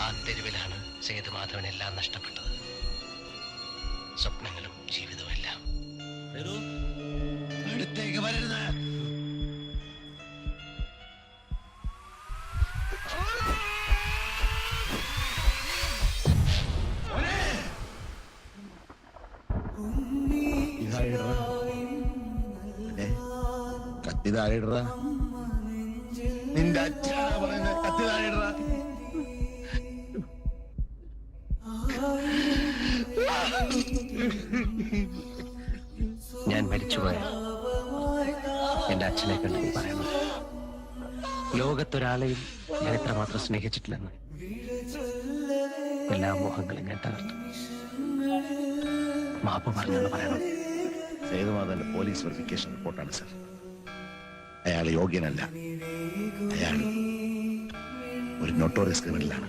ആ തെരുവിലാണ് സേതുമാധവനെല്ലാം നഷ്ടപ്പെട്ടത്. സ്വപ്നങ്ങളും ജീവിതവും എല്ലാം. അടുത്തേക്ക് വരരുത്. കത്തി താഴെയിട. നിന്റെ അച്ഛനാണ് പറയുന്നത്. കത്തി താഴെയിട. ഞാൻ മരിച്ചുപോയ എന്റെ അച്ഛനെ കണ്ടു പറയണം. ലോകത്തൊരാളെയും ഞാൻ എത്രമാത്രം സ്നേഹിച്ചിട്ടില്ലെന്ന്. എല്ലാ മോഹങ്ങളും ഞാൻ തകർത്തു. മാപ്പ് പറഞ്ഞെന്ന് പറയണം. സേതുമാധവന്റെ പോലീസ് വെരിഫിക്കേഷൻ റിപ്പോർട്ടാണ് സർ. അയാൾ യോഗ്യനല്ല. അയാൾ ഒരു നോട്ടോറിയസ് ക്രിമിനലാണ്.